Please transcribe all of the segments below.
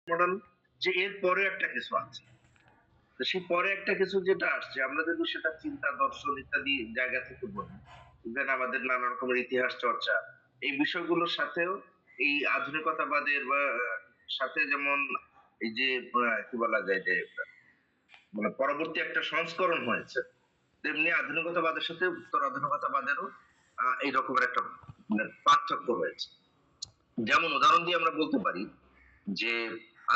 Model যে এর পরে একটা কিছু আছে। তো সেই পরে একটা কিছু যেটা আসছে আমরা যদি সেটা চিন্তা, দর্শন ইত্যাদি জায়গা থেকে বলি, ইভেন আমাদের নানা রকমের ইতিহাস চর্চা, এই বিষয়গুলোর সাথেও এই আধুনিকতাবাদের বা সাথে যেমন এই যে কি বলা যায় যে মানে পরবর্তী একটা সংস্করণ হয়েছে, তেমনি আধুনিকতাবাদের সাথে উত্তর আধুনিকতাবাদেরও এই রকমের একটা মানে পার্থক্য রয়েছে। যেমন উদাহরণ দিয়ে আমরা বলতে পারি যে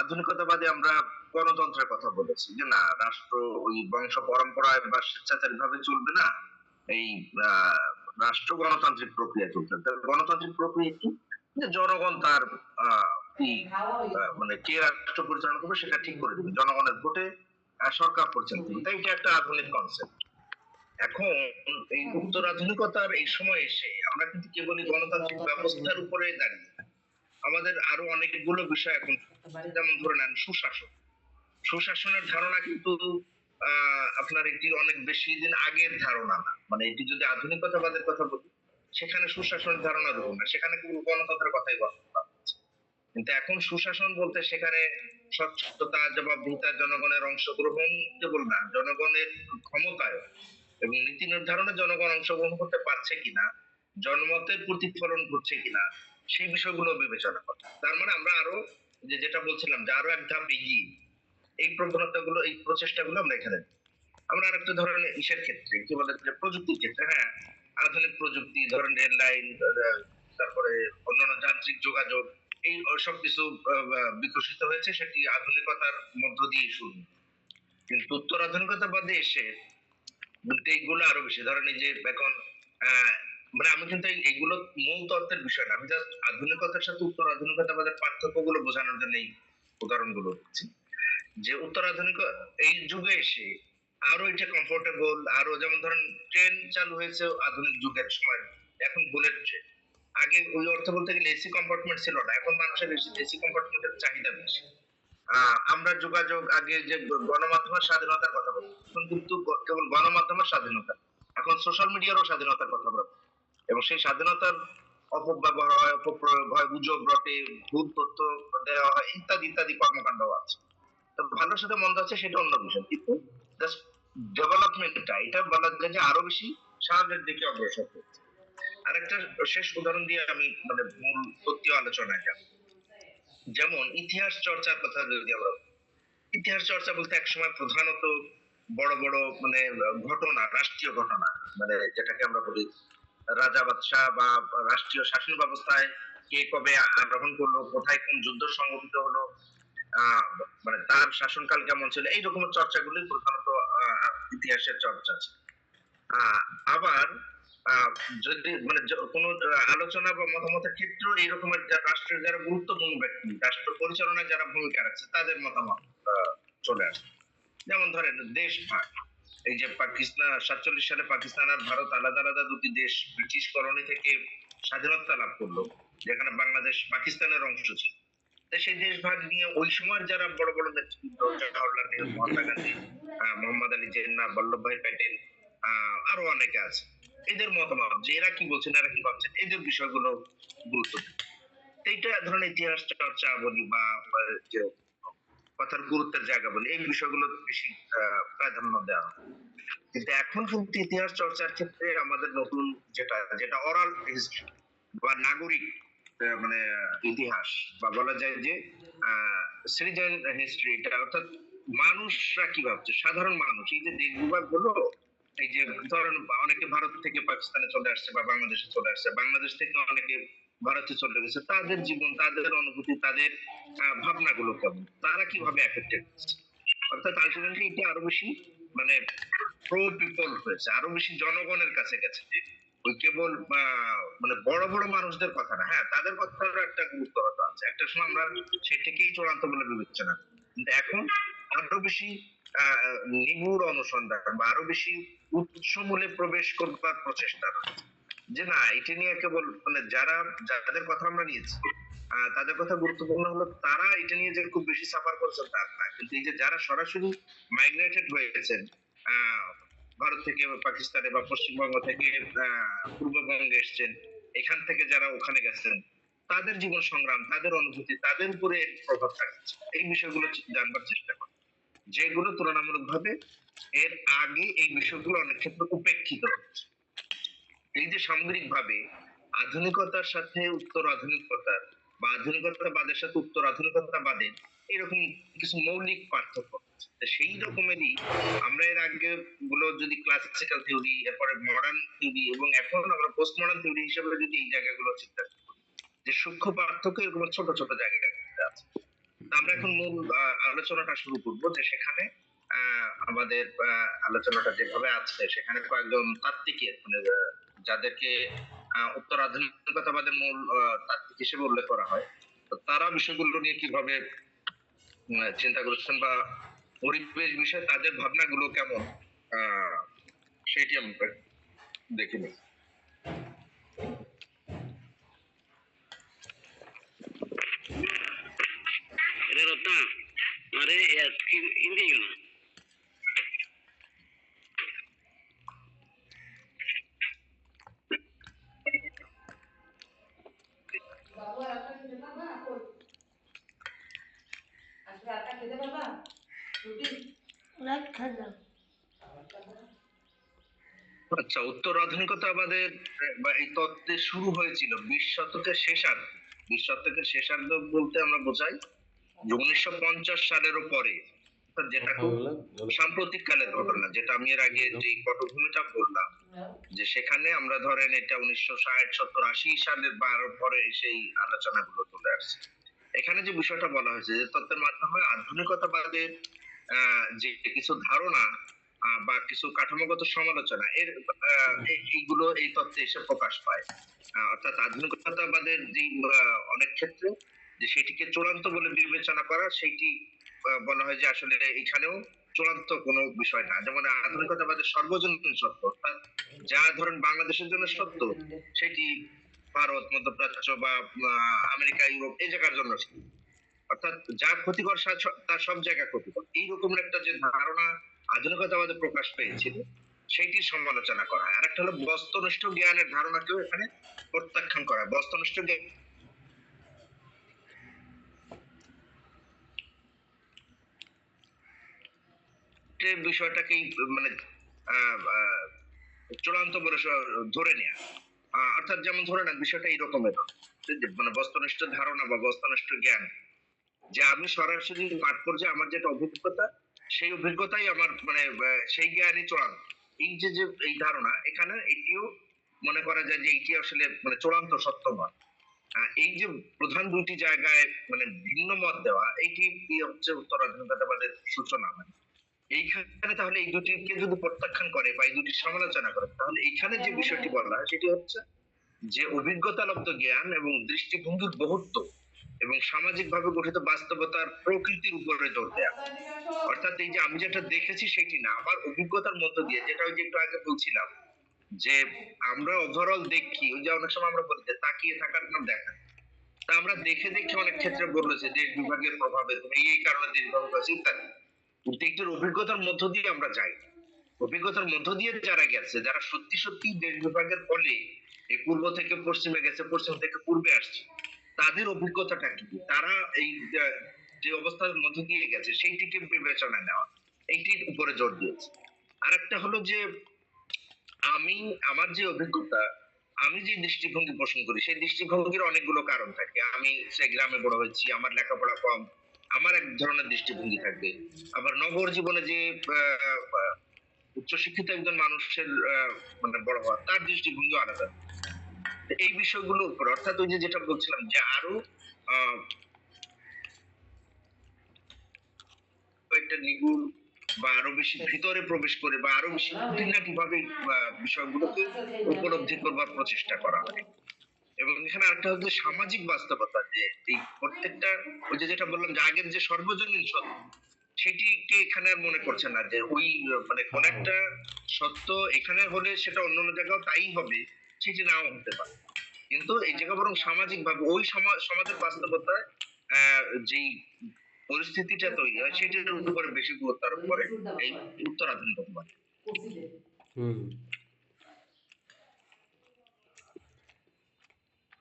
আধুনিকতাবাদে আমরা গণতন্ত্রের কথা বলেছি যে না রাষ্ট্র ওই বংশ পরম্পরায় বা স্বেচ্ছাচারী ভাবে চলবে না, এই আহ, রাষ্ট্র গণতান্ত্রিক প্রক্রিয়া চলতে হবে। তাহলে গণতান্ত্রিক প্রক্রিয়া কি, যে জনগণ তার কি মানে কে রাষ্ট্র পরিচালনা করবে সেটা ঠিক করে দেবে, জনগণের ভোটে সরকার পরিচালিত হবে। তাই এটা একটা আধুনিক কনসেপ্ট। এখন এই উত্তর আধুনিকতার এই সময় এসে আমরা কিন্তু কেবলই গণতান্ত্রিক ব্যবস্থার উপরে দাঁড়িয়ে না। আমাদের আরো অনেকগুলো বিষয় এখন, যেমন ধরে নেন সুশাসন। সুশাসনের ধারণা কিন্তু আপনার এটি অনেক বেশি দিন আগের ধারণা না, মানে এটি যদি আধুনিকতাবাদের কথা বলি সেখানে সুশাসনের ধারণা ধরুন না, সেখানে কেবল গণতন্ত্রের কথাই বলা হচ্ছে। কিন্তু এখন সুশাসন বলতে সেখানে স্বচ্ছতা, জবাবদিহিতা, জনগণের অংশগ্রহণ কেবল না, জনগণের ক্ষমতায় এবং নীতি নির্ধারণে জনগণ অংশগ্রহণ করতে পারছে কিনা, জনমতের প্রতিফলন ঘটছে কিনা, সেই বিষয়গুলো বিবেচনা করে। তার মানে আমরা আরো যেটা বলছিলাম যে আরো এক ধাপ এগিয়ে এই প্রবণতাগুলো, এই প্রচেষ্টাগুলো আমরা এখানে আমরা আরেকটা ধরেন ইসের ক্ষেত্রে কি বলে যে প্রযুক্তির ক্ষেত্রে, হ্যাঁ আধুনিক প্রযুক্তি ধরেন রেল লাইন, তারপরে অন্যান্য যান্ত্রিক যোগাযোগ, এই সব কিছু বিকশিত হয়েছে সেটি আধুনিকতার মধ্য দিয়ে শুরু। কিন্তু উত্তর আধুনিকতাবাদে এসে বলতে এইগুলো আরো বেশি ধরেন এই যে এখন আহ, মানে আমি কিন্তু এইগুলো মূল তত্ত্বের বিষয় না, আমি জাস্ট আধুনিকতার সাথে উত্তর আধুনিকতাবাদের পার্থক্য গুলো বোঝানোর জন্য এই উদাহরণগুলো দিচ্ছি। যে উত্তর আধুনিক এই যুগে এসে আরো এটা কমফোর্টেবল, আরো যেমন ধরেন ট্রেন চালু হয়েছে আধুনিক যুগের সময়, এখন বুলেট ট্রেন। আগে ওই অর্থ বলতে গেলে এসি কম্পার্টমেন্ট ছিল না, এখন মানুষের এসি কম্পার্টমেন্টের চাহিদা বেশি। আমরা যোগাযোগ আগে যে গণমাধ্যমের স্বাধীনতার কথা বলি, এখন কিন্তু কেবল গণমাধ্যমের স্বাধীনতা, এখন সোশ্যাল মিডিয়ারও স্বাধীনতার কথা বলা, এবং সেই স্বাধীনতার অপব্যবহার হয়, অপপ্রয়োগ হয়, গুজব রটে, ভুল তথ্য দেওয়া হয়, ইত্যাদি ইত্যাদি কর্মকাণ্ড আছে। তো ভালোর সাথে মন্দ আছে সেটা অন্য বিষয়, কিন্তু জাস্ট ডেভেলপমেন্টটা এটা বলা যায় যে আরো বেশি সামনের দিকে অগ্রসর হচ্ছে। আরেকটা শেষ উদাহরণ দিয়ে আমি মানে মূল তথ্য আলোচনায় যাব। যেমন ইতিহাস চর্চার কথা যদি আমরা, ইতিহাস চর্চা বলতে একসময় প্রধানত বড় বড় মানে ঘটনা, রাষ্ট্রীয় ঘটনা, মানে যেটাকে আমরা বলি রাজা বাদশাহ বা রাষ্ট্রীয় শাসন ব্যবস্থায় কে কবে আরোহণ করলো, কোথায় কোন যুদ্ধ সংঘটিত হলো, আহ মানে তার শাসনকাল কেমন ছিল, এই রকমের চর্চাগুলি প্রধানত ইতিহাসের চর্চা আছে। আহ আবার আহ যদি মানে কোনো আলোচনা বা মতামতের ক্ষেত্রেও এই রকমের রাষ্ট্রের যারা গুরুত্বপূর্ণ ব্যক্তি, রাষ্ট্র পরিচালনায় যারা ভূমিকা রাখছে তাদের মতামত চলে আসে। যেমন ধরেন দেশ ভাগ, এই যে পাকিস্তান 47 সালে পাকিস্তান আর ভারত আলাদা আলাদা দুটি দেশ ব্রিটিশ কলোনি থেকে স্বাধীনতা লাভ করলো, যেখানে বাংলাদেশ পাকিস্তানের অংশ ছিল। তাই সেই দেশ ভাগ নিয়ে ওই সময়ের যারা বড় বড় নেতৃত্ব, জওহরলাল নেহরু, মহাত্মা গান্ধী, মোহাম্মদ আলী জিন্নাহ, বল্লভভাই প্যাটেল, আরো অনেকে আছে, এদের মতামত যে এরা কি বলছেন, এরা কি ভাবছেন, এদের বিষয়গুলো গুরুত্ব দেয়। এইটা ধরনের ইতিহাস চর্চা বলি বা যে কথার গুরুত্বের জায়গা বলি, এই বিষয়গুলো বেশি প্রাধান্য দেওয়া হয়। কিন্তু এখন কিন্তু ইতিহাস চর্চার ক্ষেত্রে আমাদের নতুন যেটা যেটা অরাল হিস্ট্রি বা নাগরিক মানে ইতিহাস, বা বলা যায় যে সিটিজেন হিস্ট্রি, এটা অর্থাৎ মানুষরা কি ভাবছে, সাধারণ মানুষ, এই যে দেশ বিভাগ হলো, এই যে ধরেন অনেকে ভারত থেকে পাকিস্তানে চলে আসছে বা বাংলাদেশে চলে আসছে, বাংলাদেশ থেকে অনেকে ভারতে চলে গেছে, তাদের জীবন, তাদের অনুভূতি, তাদের ভাবনাগুলো কেমন, তারা কিভাবে এফেক্টেড হচ্ছে। অর্থাৎ আলটিমেটলি এটা আরো বেশি মানে প্রো পিপল হয়েছে, আরো বেশি জনগণের কাছে গেছে, যে ওই কেবল মানে বড় বড় মানুষদের কথা না, হ্যাঁ তাদের কথারও একটা গুরুত্বতা আছে, একটা সময় আমরা সেটাকেই চূড়ান্ত বলে বিবেচনা করি। কিন্তু এখন আরো বেশি নিগুড় অনুসন্ধান বা আরো বেশি উৎসমূলে প্রবেশ করবার প্রচেষ্টা রয়েছে, যে না এটা নিয়ে কেবল মানে যারা, যাদের কথা আমরা নিয়েছি তাদের কথা গুরুত্বপূর্ণ হলো, তারা এটা নিয়ে যে খুব বেশি সাফার করছেন তা না, কিন্তু এই যে যারা সরাসরি মাইগ্রেটেড হয়ে গেছেন ভারত থেকে পাকিস্তানে বা পশ্চিমবঙ্গ থেকে পূর্ববঙ্গে এসছেন, এখান থেকে যারা ওখানে গেছেন, তাদের জীবন সংগ্রাম, তাদের অনুভূতি, তাদের উপরে এর প্রভাব থাকছে, এই বিষয়গুলো জানবার চেষ্টা করি, যেগুলো তুলনামূলকভাবে এর আগে এই বিষয়গুলো অনেক ক্ষেত্রে উপেক্ষিত হচ্ছে। এই যে সামগ্রিকভাবে আধুনিকতার সাথে উত্তর আধুনিকতার বা আধুনিকতাবাদের সাথে উত্তর আধুনিকতাবাদের এরকম কিছু মৌলিক পার্থক্য আছে। তো সেই রকমেরই আমরা এর আগে গুলো যদি ক্লাসিক্যাল থিওরি, এরপরে মডার্ন থিওরি এবং এখন আমরা পোস্ট মডার্ন থিওরি হিসেবে যদি এই জায়গাগুলো চিন্তা করি, যে সূক্ষ্ম পার্থক্য এরকম ছোট ছোট জায়গায় আছে। আমরা এখন মূল আলোচনাটা শুরু করব, যে সেখানে আমাদের আলোচনাটা যেভাবে আছে সেখানে কয়েকজন তাত্ত্বিকের মানে যাদেরকে উত্তর আধুনিকতাবাদের মূল তাত্ত্বিক হিসেবে উল্লেখ করা হয়, তো তারা বিষয়গুলো নিয়ে কিভাবে চিন্তা করেছেন বা পরিবেশ বিষয়ে তাদের ভাবনাগুলো কেমন, আহ সেটি আমরা দেখে নিই। ರತ್ನ ಅರೆ ಹಿಂದಿಗೆ আচ্ছা, উত্তর আধুনিকতাবাদের বা এই তত্ত্বের শুরু হয়েছিল 20 শতকের শেষার্ধ বলতে আমরা বোঝাই যে 1950 সালেরও পরে, অর্থাৎ যেটা খুব সাম্প্রতিক কালের ঘটনা, যেটা আমি এর আগে যে পটভূমিটা বললাম, যে সেখানে আমরা ধরেন এটা 1960 70 80 সালের পরে সেই আলোচনাগুলো চলে আসছে। এখানে যে বিষয়টা বলা হয়েছে যে তত্ত্বের মাধ্যমে আধুনিকতাবাদের যে কিছু ধারণা বা কিছু কাঠামোগত সমালোচনা এর এইগুলো এই তত্ত্বে এসে প্রকাশ পায়। অর্থাৎ আধুনিকতাবাদের যে অনেক ক্ষেত্রে যে সেটিকে চূড়ান্ত বলে বিবেচনা করা, সেইটি বলা হয় যে আসলে এখানেও চূড়ান্ত কোনো বিষয় না। যেমন আধুনিকতাবাদের সর্বজনীন সত্য, অর্থাৎ যা ধরেন বাংলাদেশের জন্য সত্য, সেটি ভারত, মধ্যপ্রাচ্য বা আমেরিকা, ইউরোপ এই জায়গার জন্য সত্য। অর্থাৎ যা ক্ষতিকর তার সব জায়গায় ক্ষতিকর, এইরকম একটা যে ধারণা আধুনিকতাবাদে প্রকাশ পেয়েছিল, সেইটি সমালোচনা করা হয়। আরেকটা হলো বস্তুনিষ্ঠ জ্ঞানের ধারণাকেও এখানে প্রত্যাখ্যান করা হয়। বস্তুনিষ্ঠ জ্ঞান বিষয়টাকেই মানে চূড়ান্ত বলে ধরে নেয়া, অর্থাৎ যেমন ধরে নেন বিষয়টা এই রকমের, মানে বস্তুনিষ্ঠ ধারণা বা বস্তুনিষ্ঠ জ্ঞান, যে আমি সরাসরি মাঠ পর্যায়ে আমার যেটা অভিজ্ঞতা, সেই অভিজ্ঞতাই আমার মানে সেই জ্ঞানই চূড়ান্ত। এই যে যে এই ধারণা, এখানে এটিও মনে করা যায় যে এটি আসলে মানে চূড়ান্ত সত্য নয়। এই যে প্রধান দুইটি জায়গায় মানে ভিন্ন মত দেওয়া, এইটি হচ্ছে উত্তর আধুনিকতাবাদের সূচনা। মানে এইখানে তাহলে এই দুটিকে যদি প্রত্যাখ্যান করে বা এই দুটি সমালোচনা করে, তাহলে এইখানে যে বিষয়টি বলা হয় সেটি হচ্ছে যে অভিজ্ঞতালব্ধ জ্ঞান এবং দৃষ্টিভঙ্গির বহুত্ব এবং সামাজিকভাবে গঠিত বাস্তবতার প্রকৃতির উপরে জোর দেয়া। অর্থাৎ এই যে আমি যেটা দেখেছি সেটি না, আমার অভিজ্ঞতার মধ্য দিয়ে, যেটা ওই যে একটু আগে বলছিলাম যে আমরা ওভারঅল দেখি, ওই যে অনেক সময় আমরা বলি যে তাকিয়ে থাকার নাম দেখা। তা আমরা দেখে দেখে অনেক ক্ষেত্রে বলেছে দেশ বিভাগের প্রভাবে এই কারণে দেশ বিভাগ হয়েছে ইত্যাদি, কিন্তু একটির অভিজ্ঞতার মধ্য দিয়ে আমরা যাই। অভিজ্ঞতার মধ্য দিয়ে যারা গেছে, যারা সত্যি সত্যি দেশ বিভাগের ফলে এই পূর্ব থেকে পশ্চিমে গেছে, পশ্চিম থেকে পূর্বে আসছে, তাদের অভিজ্ঞতাটা কি, তারা এই যে অবস্থার মধ্য দিয়ে গেছে সেইটিকে বিবেচনায় নেওয়া, এইটির উপরে জোর দিয়েছে। আরেকটা হলো যে আমি আমার যে অভিজ্ঞতা, আমি যে দৃষ্টিভঙ্গি পোষণ করি, সেই দৃষ্টিভঙ্গির অনেকগুলো কারণ থাকে। আমি সে গ্রামে বড় হয়েছি, আমার লেখাপড়া কম, আমার এক ধরনের দৃষ্টিভঙ্গি থাকবে। আবার নগর জীবনে যে উচ্চশিক্ষিত একজন মানুষের মানে বড় হওয়া, তার দৃষ্টিভঙ্গি আলাদা। এই বিষয়গুলোর উপর, অর্থাৎ ওই যে যেটা বলছিলাম যে আরো একটা নিগুড় বা আরো বেশি ভিতরে প্রবেশ করে বা আরো বেশি খুঁটিনাটি ভাবে বিষয়গুলোকে উপলব্ধি করবার প্রচেষ্টা করা হয়। এবং এখানে আরেকটা হচ্ছে সামাজিক বাস্তবতা, যে এই প্রত্যেকটা ওই যে যেটা বললাম যে আগের যে সর্বজনীন সত্য, সেটিকে এখানে আর মনে করছে না, যে ওই মানে কোন একটা সত্য এখানে হলে সেটা অন্য অন্য জায়গাও তাই হবে, সেটি নাও হতে পারে। কিন্তু এই জায়গা বরং সামাজিক ভাবে ওই সমাজের বাস্তবতায় যেই পরিস্থিতিটা তৈরি হয় সেটার উপরে বেশি গুরুত্ব আরোপ করে এই উত্তর আধুনিকতাবাদ। হুম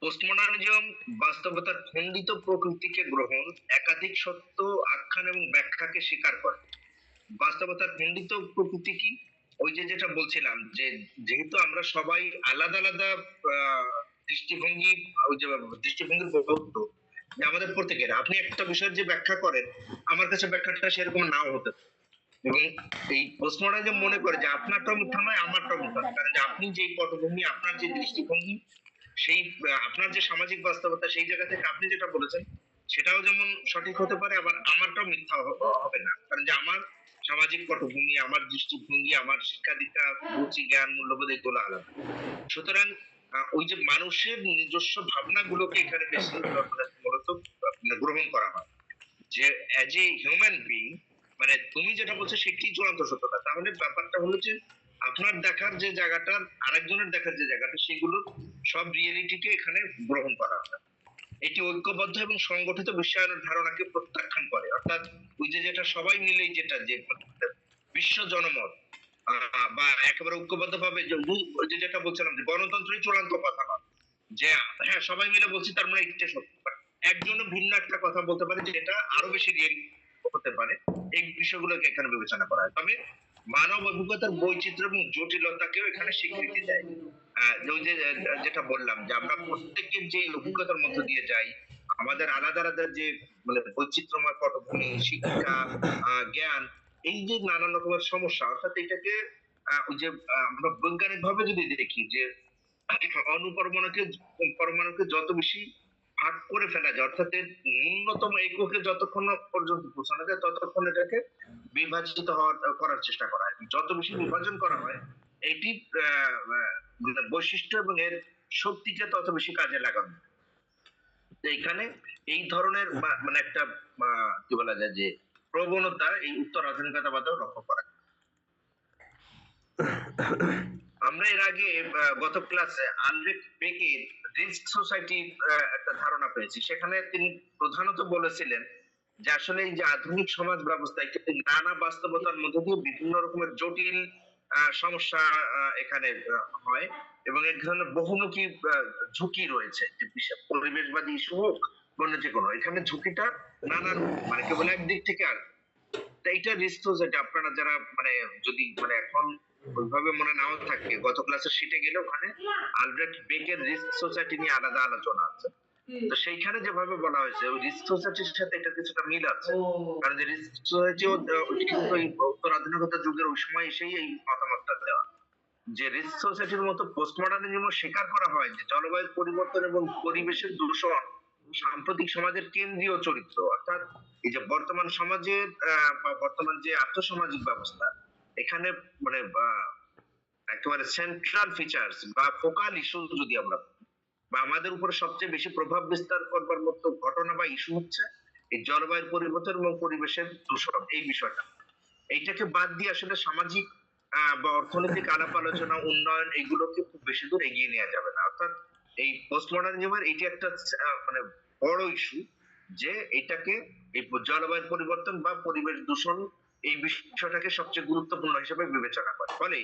পোস্টমডার্নিজম বাস্তবতার খণ্ডিত প্রকৃতিকে গ্রহণ, একাধিক সত্য আখ্যান এবং ব্যাখ্যাকে স্বীকার করে। বাস্তবতার খণ্ডিত প্রকৃতি কি? ওই যে যেটা বলছিলাম যে যেহেতু আমরা সবাই আলাদা আলাদা আহ, দৃষ্টিভঙ্গি, ওই যে দৃষ্টিভঙ্গির বস্তু, যে আমাদের প্রত্যেকের, আপনি একটা বিষয়ের যে ব্যাখ্যা করেন, আমার কাছে ব্যাখ্যাটা সেরকম নাও হতে পারে। এবং এই পোস্টমডার্নিজম মনে করে যে আপনারটাও মিথ্যা নয়, আমারটাও মিথ্যা নয়, কারণ যে আপনি যেই পটভূমি, আপনার যে দৃষ্টিভঙ্গি, সেই আপনার যে সামাজিক বাস্তবতা, সেই জায়গা থেকে আপনি যেটা বলেছেন সেটাও যেমন সঠিক হতে পারে, আবার আমারটাও মিথ্যা হবে না, কারণ যে আমার সামাজিক পটভূমি, আমার দৃষ্টিভঙ্গি, আমার শিক্ষা দীক্ষা, রুচি, জ্ঞান, মূল্যবোধ এগুলো আলাদা। সুতরাং ওই যে মানুষের নিজস্ব ভাবনাগুলোকে এখানে বেশি মূলত গ্রহণ করা হয়, যে অ্যাজ এ হিউম্যান বিং, মানে তুমি যেটা বলছো সেটি চূড়ান্ত সত্যতা। তাহলে ব্যাপারটা হলো যে আপনার দেখার যে জায়গাটা, আরেকজনের দেখার যে জায়গাটা, সেগুলো সব রিয়েলিটিকে এখানে গ্রহণ করা হয়। এটি ঐক্যবদ্ধ এবং সংগঠিত বিশ্বায়নের ধারণাকে প্রত্যাখ্যান করে, অর্থাৎ ওই যে যেটা সবাই মিলেই যেটা যে বিশ্ব জনমত, বা একেবারে ঐক্যবদ্ধ ভাবে ওই যে যেটা বলছিলাম যে গণতন্ত্রই চূড়ান্ত কথা নয়, যে হ্যাঁ সবাই মিলে বলছি তার মানে এটা সত্য, But একজনও ভিন্ন একটা কথা বলতে পারে যেটা আরো বেশি রিয়েল হতে পারে। এই বিষয়গুলোকে এখানে বিবেচনা করা হয়। তবে মানব অভিজ্ঞতার বৈচিত্র্য এবং জটিলতাকেও এখানে স্বীকৃতি দেয়। যে ওই যে যেটা বললাম যে আমরা প্রত্যেকের যে অভিজ্ঞতার মধ্য দিয়ে যাই, আমাদের আলাদা আলাদা যে মানে বৈচিত্র্যময় পটভূমি, শিক্ষা, জ্ঞান, এই যে নানান রকমের সমস্যা, অর্থাৎ এটাকে ওই যে আমরা বৈজ্ঞানিক ভাবে যদি দেখি যে অনুপরমাণুকে পরমাণুকে যত বেশি ভাগ করে ফেলা যায়, অর্থাৎ এর ন্যূনতম এককে যতক্ষণ না পর্যন্ত পৌঁছানো যায়, ততক্ষণ এটাকে বিভাজিত করার চেষ্টা করা হয়। যত বেশি বিভাজন করা হয়, এটি মানে বৈশিষ্ট্য এবং এর শক্তিকে তত বেশি কাজে লাগানো হয়। তো এখানে এই ধরনের মানে একটা কি বলা যায় যে প্রবণতা এই উত্তর আধুনিকতাবাদেও লক্ষ্য করা যায়। আমরা এর আগে গত ক্লাসে আলব্রেক্ট বেকের রিস্ক সোসাইটি একটা ধারণা পেয়েছি, সেখানে তিনি প্রধানত বলেছিলেন যে আসলে এই যে আধুনিক সমাজ ব্যবস্থা, একটি নানা বাস্তবতার মধ্যে দিয়ে বিভিন্ন রকমের জটিল সমস্যা এখানে হয়, এবং এক ধরনের বহুমুখী ঝুঁকি রয়েছে, যে পরিবেশবাদী ইস্যু হোক, অন্য যে কোনো, এখানে ঝুঁকিটা নানান, মানে কেবল একদিক থেকে আর, তা এইটা রিস্ক সোসাইটি, আপনারা যারা মানে যদি মানে এখন ওইভাবে মনে নাও থাকে, গত ক্লাসের শিটে গেলে ওখানে আলব্রেক্ট বেকের রিস্ক সোসাইটি নিয়ে আলাদা আলোচনা আছে। তো সেইখানে যেভাবে বলা হয়েছে ওই রিস্ক সোসাইটির সাথে এটা কিছুটা মিল আছে, কারণ যে রিস্ক সোসাইটিও কিন্তু ওই উত্তর আধুনিকতা যুগের ওই সময় এসেই এই মতামতটা দেওয়া, যে রিস্ক সোসাইটির মতো পোস্টমডার্নিজমও স্বীকার করা হয় যে জলবায়ু পরিবর্তন এবং পরিবেশের দূষণ সাম্প্রতিক সমাজের কেন্দ্রীয় চরিত্র, অর্থাৎ এই যে বর্তমান সমাজের বা বর্তমান যে আর্থসামাজিক ব্যবস্থা, এখানে মানে একেবারে সেন্ট্রাল ফিচার্স বা ফোকাল ইস্যু যদি আমরা বলি, বা আমাদের উপরে সবচেয়ে বেশি প্রভাব বিস্তার করবার মতো ঘটনা বা ইস্যু হচ্ছে এই জলবায়ুর পরিবর্তন এবং পরিবেশের দূষণ, এই বিষয়টা। এইটাকে বাদ দিয়ে আসলে সামাজিক বা অর্থনৈতিক আলাপ আলোচনা, উন্নয়ন, এগুলোকে খুব বেশি দূর এগিয়ে নেওয়া যাবে না। অর্থাৎ এই পোস্টমডার্নিজমের এটি একটা মানে বড় ইস্যু, যে এটাকে এই জলবায়ু পরিবর্তন বা পরিবেশ দূষণ, এই বিষয়টাকে সবচেয়ে গুরুত্বপূর্ণ হিসেবে বিবেচনা করে। ফলে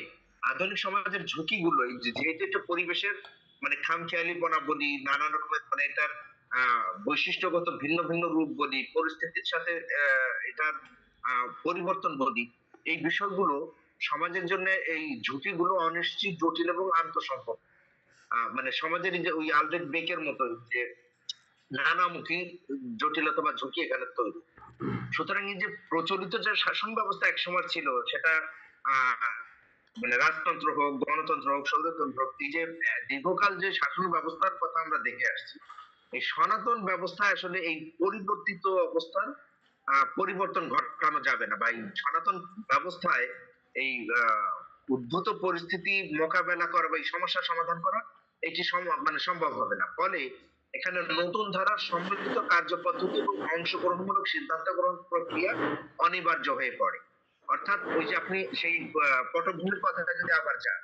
আধুনিক সমাজের ঝুঁকিগুলো, এই যেহেতু এটা পরিবেশের মানে খামখেয়ালিপনা বলি, নানান রকমের মানে এটার বৈশিষ্ট্যগত ভিন্ন ভিন্ন রূপ বলি, পরিস্থিতির সাথে এটার পরিবর্তন বলি, এই বিষয়গুলো সমাজের জন্য এই ঝুঁকিগুলো অনিশ্চিত, জটিল এবং আন্তঃসম্পর্ক, মানে সমাজের এই যে ওই আলব্রেক্ট বেকের মতো যে নানামুখী জটিলতা বা ঝুঁকি এখানে তৈরি। সুতরাং এই যে প্রচলিত যে শাসন ব্যবস্থা একসময় ছিল, সেটা আহ মানে রাজতন্ত্র হোক, গণতন্ত্র হোক, স্বৈরতন্ত্র হোক, এই যে দীর্ঘকাল যে শাসন ব্যবস্থার কথা আমরা দেখে আসছি, এই সনাতন ব্যবস্থায় আসলে এই পরিবর্তিত অবস্থার পরিবর্তন ঘটানো যাবে না, বা এই সনাতন ব্যবস্থায় এই উদ্ভূত পরিস্থিতি মোকাবেলা করা বা এই সমস্যার সমাধান করা, এটি মানে সম্ভব হবে না। ফলে এখানে নতুন ধারার সম্মিলিত কার্যপদ্ধতি এবং অংশগ্রহণমূলক সিদ্ধান্ত গ্রহণ প্রক্রিয়া অনিবার্য হয়ে পড়ে। অর্থাৎ ওই যে আপনি সেই পটভূমির কথাটা যদি আবার যান,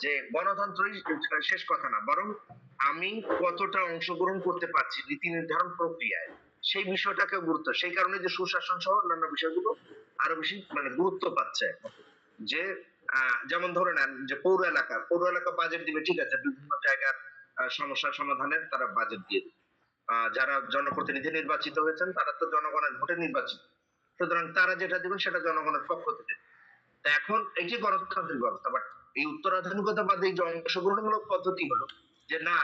যে গণতন্ত্রই শেষ কথা না, বরং আমি কতটা অংশগ্রহণ করতে পারছি নীতি নির্ধারণ প্রক্রিয়ায়, সেই বিষয়টাকে গুরুত্ব, সেই কারণে যে সুশাসন সহ অন্যান্য বিষয়গুলো আরো বেশি মানে গুরুত্ব পাচ্ছে এখন। যে যেমন ধরে নেন যে পৌর এলাকা বাজেট দিবে, ঠিক আছে, বিভিন্ন জায়গার সমস্যার সমাধানের তারা বাজেট দিয়ে দেবে। যারা জনপ্রতিনিধি নির্বাচিত হয়েছেন তারা তো জনগণের ভোটে নির্বাচিত, সুতরাং তারা যেটা দেবেন সেটা জনগণের পক্ষ থেকে। তা এখন এই যে গণতান্ত্রিক ব্যবস্থা, বাট এই উত্তরাধুনিকতাবাদী যে অংশগ্রহণমূলক পদ্ধতি হলো যে না,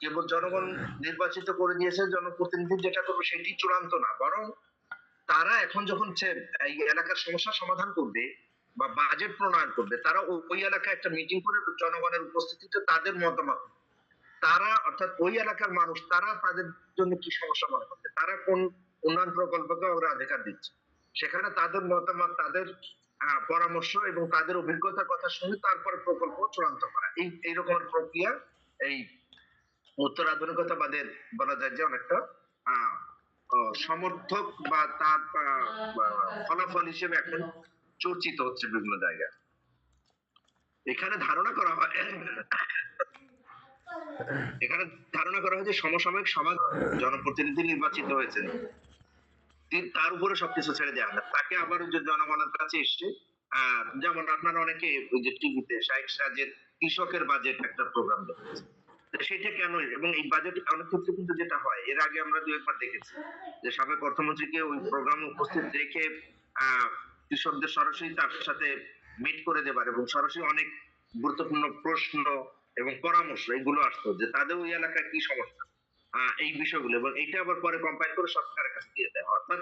কেবল জনগণ নির্বাচিত করে দিয়েছে, জনপ্রতিনিধি যেটা করবে সেটি চূড়ান্ত না, বরং তারা এখন যখন এই এলাকার সমস্যার সমাধান করবে বা বাজেট প্রণয়ন করবে, তারা ওই এলাকায় একটা মিটিং করে জনগণের উপস্থিতিতে তাদের মতামত, তারা অর্থাৎ ওই এলাকার মানুষ তারা তাদের জন্য কি সমস্যা মনে করছে, তারা কোন উন্নয়ন প্রকল্পকে অগ্রাধিকার দিচ্ছে, সেখানে তাদের মতামত, তাদের পরামর্শ এবং তাদের অভিজ্ঞতার কথা শুনে তারপরে প্রকল্প চূড়ান্ত করা, এই রকমের প্রক্রিয়া এই উত্তর আধুনিকতাবাদের বলা যায় যে অনেকটা আহ সমর্থক বা তার ফলাফল হিসেবে এখন চর্চিত হচ্ছে বিভিন্ন জায়গায়। এখানে ধারণা করা হয় এখানে ধারণা করা হয় যে সমসাময়িক সমাজ জনপ্রতিনিধি নির্বাচিত হয়েছেন, তার উপরে সবকিছু ছেড়ে দেওয়া হয়, তাকে আবার যে জনগণের কাছে এসে যেমন আপনারা অনেকে ওই যে টিভিতে শাহেখ সাজের কৃষকের বাজেট একটা প্রোগ্রাম দেখেছেন, সেটা কেন, এবং এই বাজেট অনেক ক্ষেত্রে কিন্তু যেটা হয়, এর আগে আমরা দু একবার দেখেছি যে সাবেক অর্থমন্ত্রীকে ওই প্রোগ্রামে উপস্থিত রেখে কৃষকদের সরাসরি তার সাথে মিট করে দেবার এবং সরাসরি অনেক গুরুত্বপূর্ণ প্রশ্ন এবং পরামর্শ এগুলো আসতো যে তাদের ওই এলাকায় কি সমস্যা, এই বিষয়গুলো, এবং এইটা আবার পরে কম্পাইল করে সরকারের কাছে দিয়ে দেয়। অর্থাৎ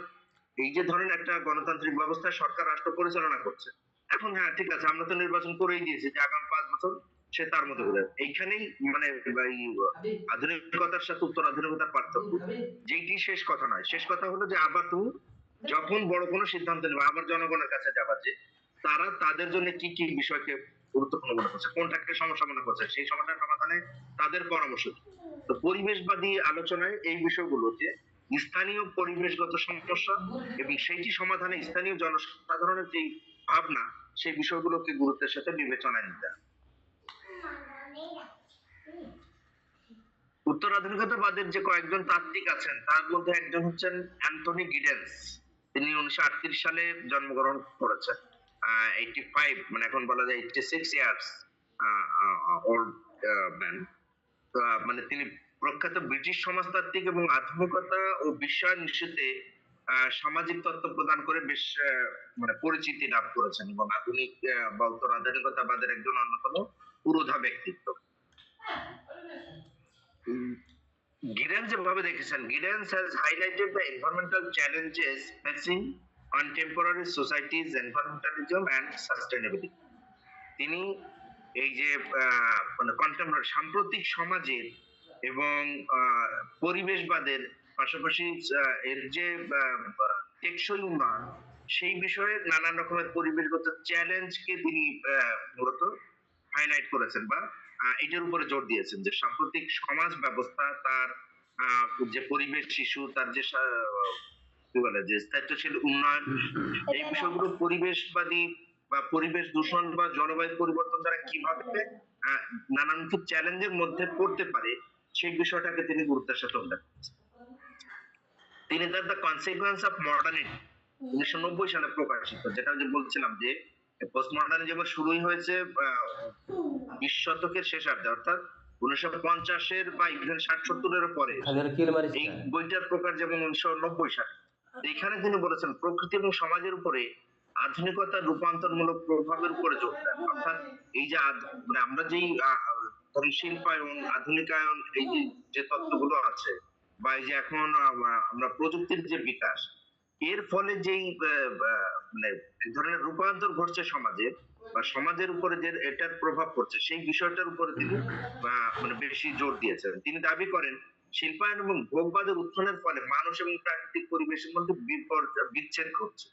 এই যে ধরেন একটা গণতান্ত্রিক ব্যবস্থায় সরকার রাষ্ট্র পরিচালনা করছে, এখন হ্যাঁ ঠিক আছে আমরা তো নির্বাচন করেই দিয়েছি যে আগামী 5 বছর সে তার মতো করে, এইখানেই মানে এই আধুনিকতার সাথে উত্তর আধুনিকতার পার্থক্য, যেটি শেষ কথা নয়, শেষ কথা হলো যে আবার তুমি যখন বড় কোনো সিদ্ধান্ত নেবে আবার জনগণের কাছে যাবা যে তারা তাদের জন্য কি কি বিষয়কে গুরুত্বপূর্ণ মনে করছে, কোনটাকে সমস্যা মনে করছে, সেই সমস্যার সমাধানে তাদের পরামর্শ কি। তো পরিবেশবাদী আলোচনায় এই বিষয়গুলো যে স্থানীয় পরিবেশগত সমস্যা এবং সেইটি সমাধানে স্থানীয় জনসাধারণের যে ভাবনা, সেই বিষয়গুলোকে গুরুত্বের সাথে বিবেচনায় নিতে হবে। উত্তর আধুনিকতাবাদের যে কয়েকজন তাত্ত্বিক আছেন তার মধ্যে একজন হচ্ছেন অ্যান্টনি গিডেন্স। তিনি 1938 সালে জন্মগ্রহণ করেছেন, 85 মানে এখন বলা যায় 86 ইয়ার্স ওল্ড ম্যান। মানে তিনি প্রখ্যাত ব্রিটিশ সমাজতাত্ত্বিক এবং আধুনিকতা ও বিশ্বায়ন ইস্যুতে সামাজিক তত্ত্ব প্রদান করে বেশ মানে পরিচিতি লাভ করেছেন এবং আধুনিক বা উত্তর আধুনিকতাবাদের একজন অন্যতম পুরোধা ব্যক্তিত্ব। Giddens যেভাবে দেখেছেন, Giddens has highlighted the environmental challenges facing contemporary societies, environmentalism and sustainability. তিনি এই যে মানে কন্টেম্পোরারি সাম্প্রতিক সমাজের এবং পরিবেশবাদের পাশাপাশি এর যে টেকসই উন্নয়ন, সেই বিষয়ে নানান রকমের পরিবেশগত চ্যালেঞ্জকে তিনি মূলত হাইলাইট করেছেন বা এটার উপরে জোর দিয়েছেন যে সাম্প্রতিক সমাজ ব্যবস্থা তার যে পরিবেশ শিশু তার যে কি বলে যে স্থায়িত্বশীল উন্নয়ন, এই বিষয়গুলো পরিবেশবাদী বা পরিবেশ দূষণ বা জলবায়ু পরিবর্তন দ্বারা কিভাবে নানান চ্যালেঞ্জের মধ্যে পড়তে পারে সেই বিষয়টাকে তিনি গুরুত্বের সাথে উল্লেখ করেছেন। তিনি তার দ্য কনসিকুয়েন্স অফ মডার্নিটি 1990 সালে প্রকাশিত, যেটা যে বলছিলাম যে পোস্ট মডার্নিজম শুরুই হয়েছে 20 শতকের শেষার্ধে, অর্থাৎ 1950-এর বা 60-70-এর পরে। এই বইটার প্রকাশ যেমন 1990 সালে। এখানে তিনি বলেছেন প্রকৃতি এবং সমাজের উপরে আধুনিকতার রূপান্তরমূলক প্রভাবের উপরে জোর দেন। অর্থাৎ এই যে মানে আমরা যেই শিল্পায়ন, আধুনিকায়ন, এই যে তত্ত্বগুলো আছে বা এই যে এখন আমরা প্রযুক্তির যে বিকাশ, এর ফলে যেই মানে এক ধরনের রূপান্তর ঘটছে সমাজে বা সমাজের উপরে যে এটার প্রভাব পড়ছে, সেই বিষয়টার উপরে তিনি মানে বেশি জোর দিয়েছেন। তিনি দাবি করেন শিল্পায়ন এবং ভোগবাদের উত্থানের ফলে মানুষ এবং প্রাকৃতিক পরিবেশের মধ্যে বিচ্ছেদ ঘটছে।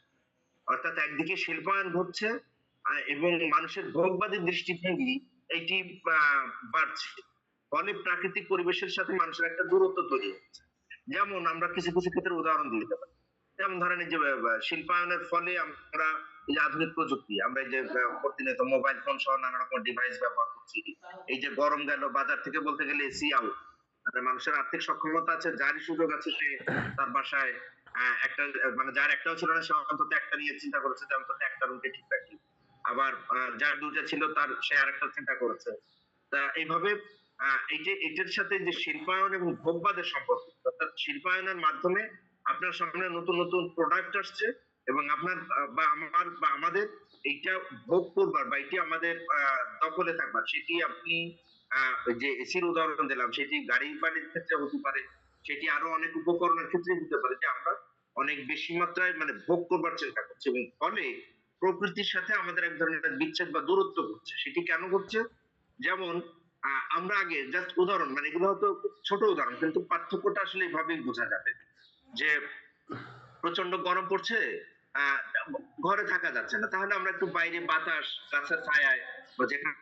অর্থাৎ একদিকে শিল্পায়ন ঘটছে এবং মানুষের ভোগবাদী দৃষ্টিভঙ্গি এইটি বাড়ছে, ফলে প্রাকৃতিক পরিবেশের সাথে মানুষের একটা দূরত্ব তৈরি হচ্ছে। যেমন আমরা কিছু কিছু ক্ষেত্রে উদাহরণ দিতে পারি, যেমন ধরেন এই যে শিল্পায়নের ফলে আমরা এই যে আধুনিক প্রযুক্তি, আমরা এই যে প্রতিনিয়ত মোবাইল ফোন সহ নানা রকম ডিভাইস ব্যবহার করছি, এই যে গরম গেল বাজার থেকে বলতে গেলে এসি আউট, মানুষের আর্থিক সক্ষমতা আছে, যারই সুযোগ আছে সে তার বাসায় একটা মানে যার একটাও ছিল না সে অন্তত একটা নিয়ে চিন্তা করেছে যে অন্তত একটা রুমকে ঠিক রাখি, আবার যার দুইটা ছিল তার সে আরেকটা চিন্তা করেছে। তা এইভাবে এই যে এটার সাথে যে শিল্পায়ন এবং ভোগবাদের সম্পর্ক, অর্থাৎ শিল্পায়নের মাধ্যমে আপনার সামনে নতুন নতুন প্রোডাক্ট আসছে এবং আপনার বা আমার বা আমাদের এইটা ভোগ করবার বা এটি আমাদের দখলে থাকবার, সেটি আপনি ওই যে এসির উদাহরণ দিলাম, সেটি গাড়ি বাড়ির ক্ষেত্রে হতে পারে, সেটি আরো অনেক উপকরণের ক্ষেত্রে হতে পারে, যে আমরা অনেক বেশি মাত্রায় মানে ভোগ করবার চেষ্টা করছি এবং ফলে প্রকৃতির সাথে আমাদের এক ধরনের একটা বিচ্ছেদ বা দূরত্ব ঘটছে। সেটি কেন ঘটছে? যেমন আমরা আগে জাস্ট উদাহরণ, মানে এগুলো হয়তো খুব ছোট উদাহরণ, কিন্তু পার্থক্যটা আসলে এভাবেই বোঝা যাবে যে প্রচন্ড গরম পড়ছে, আহ ঘরে থাকা যাচ্ছে না, তাহলে আমরা একটু বাইরে বাতাস, গাছের ছায়ায় বা যেখানে